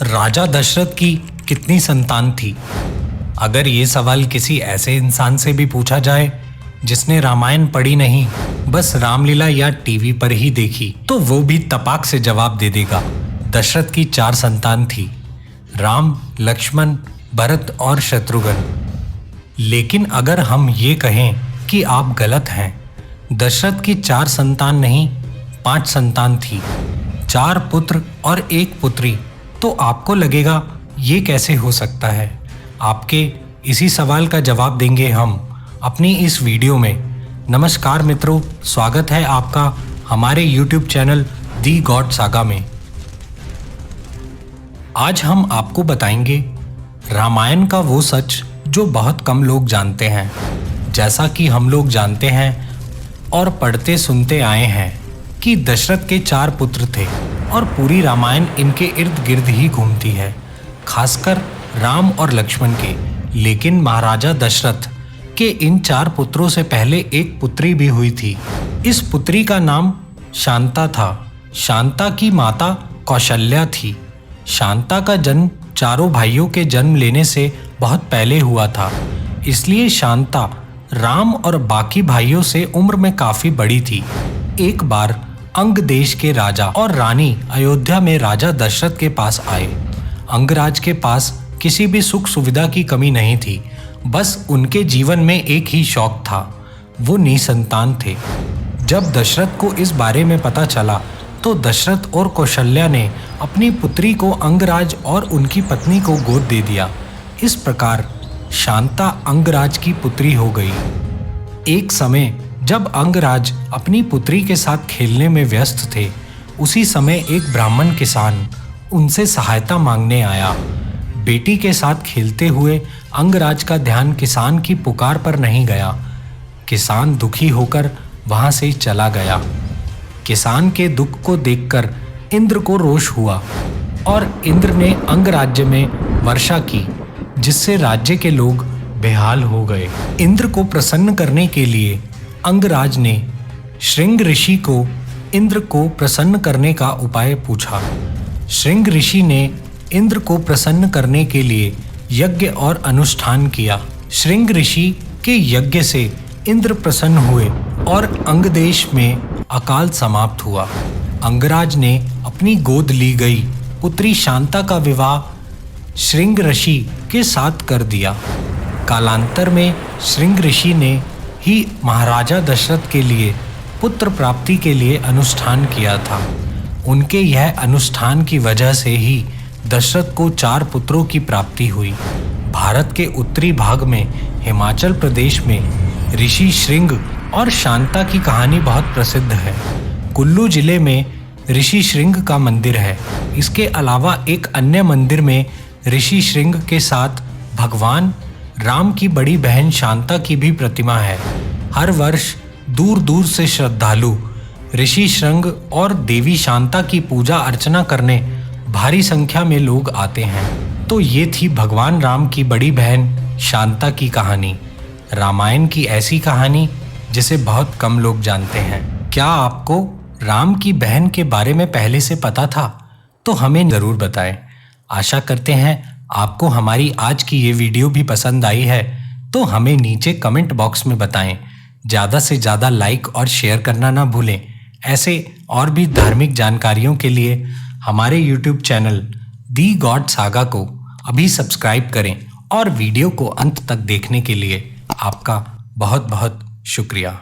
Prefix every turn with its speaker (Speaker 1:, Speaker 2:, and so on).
Speaker 1: राजा दशरथ की कितनी संतान थी? अगर ये सवाल किसी ऐसे इंसान से भी पूछा जाए जिसने रामायण पढ़ी नहीं, बस रामलीला या टीवी पर ही देखी, तो वो भी तपाक से जवाब दे देगा। दशरथ की 4 संतान थी, राम, लक्ष्मण, भरत और शत्रुघ्न। लेकिन अगर हम ये कहें कि आप गलत हैं, दशरथ की 4 संतान नहीं 5 संतान थी, 4 पुत्र और 1 पुत्री, तो आपको लगेगा ये कैसे हो सकता है? आपके इसी सवाल का जवाब देंगे हम अपनी इस वीडियो में। नमस्कार मित्रों, स्वागत है आपका हमारे YouTube चैनल दी गॉड सागा में। आज हम आपको बताएंगे रामायण का वो सच जो बहुत कम लोग जानते हैं। जैसा कि हम लोग जानते हैं और पढ़ते सुनते आए हैं कि दशरथ के 4 पुत्र थे और पूरी रामायण इनके इर्द गिर्द ही घूमती है, खासकर राम और लक्ष्मण के। लेकिन महाराजा दशरथ के इन 4 पुत्रों से पहले एक पुत्री भी हुई थी। इस पुत्री का नाम शांता था। शांता की माता कौशल्या थी। शांता का जन्म चारों भाइयों के जन्म लेने से बहुत पहले हुआ था, इसलिए शांता राम और बाकी भाइयों से उम्र में काफी बड़ी थी। एक बार अंग देश के राजा और रानी अयोध्या में राजा दशरथ के पास आए। अंगराज के पास किसी भी सुख सुविधा की कमी नहीं थी, बस उनके जीवन में एक ही शौक था, वो निसंतान थे। जब दशरथ को इस बारे में पता चला तो दशरथ और कौशल्या ने अपनी पुत्री को अंगराज और उनकी पत्नी को गोद दे दिया। इस प्रकार शांता अंगराज की पुत्री हो गई। एक समय जब अंगराज अपनी पुत्री के साथ खेलने में व्यस्त थे, उसी समय एक ब्राह्मण किसान उनसे सहायता मांगने आया। बेटी के साथ खेलते हुए अंगराज का ध्यान किसान की पुकार पर नहीं गया। किसान दुखी होकर वहां से चला गया। किसान के दुख को देखकर इंद्र को रोष हुआ और इंद्र ने अंगराज्य में वर्षा की, जिससे राज्य के लोग बेहाल हो गए। इंद्र को प्रसन्न करने के लिए अंगराज ने श्रृंग ऋषि को इंद्र को प्रसन्न करने का उपाय पूछा। श्रृंग ऋषि ने इंद्र को प्रसन्न करने के लिए यज्ञ और अनुष्ठान किया। श्रृंग ऋषि के यज्ञ से इंद्र प्रसन्न हुए और अंग देश में अकाल समाप्त हुआ। अंगराज ने अपनी गोद ली गई पुत्री शांता का विवाह श्रृंग ऋषि के साथ कर दिया। कालांतर में श्रृंग ऋषि ने ही महाराजा दशरथ के लिए पुत्र प्राप्ति के लिए अनुष्ठान किया था। उनके यह अनुष्ठान की वजह से ही दशरथ को 4 पुत्रों की प्राप्ति हुई। भारत के उत्तरी भाग में हिमाचल प्रदेश में ऋषि श्रृंग और शांता की कहानी बहुत प्रसिद्ध है। कुल्लू जिले में ऋषि श्रृंग का मंदिर है। इसके अलावा एक अन्य मंदिर में ऋषि श्रृंग के साथ भगवान राम की बड़ी बहन शांता की भी प्रतिमा है। हर वर्ष दूर दूर से श्रद्धालु ऋषि श्रृंग और देवी शांता की पूजा अर्चना करने भारी संख्या में लोग आते हैं। तो ये थी भगवान राम की बड़ी बहन शांता की कहानी, रामायण की ऐसी कहानी जिसे बहुत कम लोग जानते हैं। क्या आपको राम की बहन के बारे में पहले से पता था? तो हमें ज़रूर बताएं। आशा करते हैं आपको हमारी आज की ये वीडियो भी पसंद आई है, तो हमें नीचे कमेंट बॉक्स में बताएं। ज़्यादा से ज़्यादा लाइक और शेयर करना ना भूलें। ऐसे और भी धार्मिक जानकारियों के लिए हमारे YouTube चैनल दी गॉड सागा को अभी सब्सक्राइब करें और वीडियो को अंत तक देखने के लिए आपका बहुत बहुत शुक्रिया।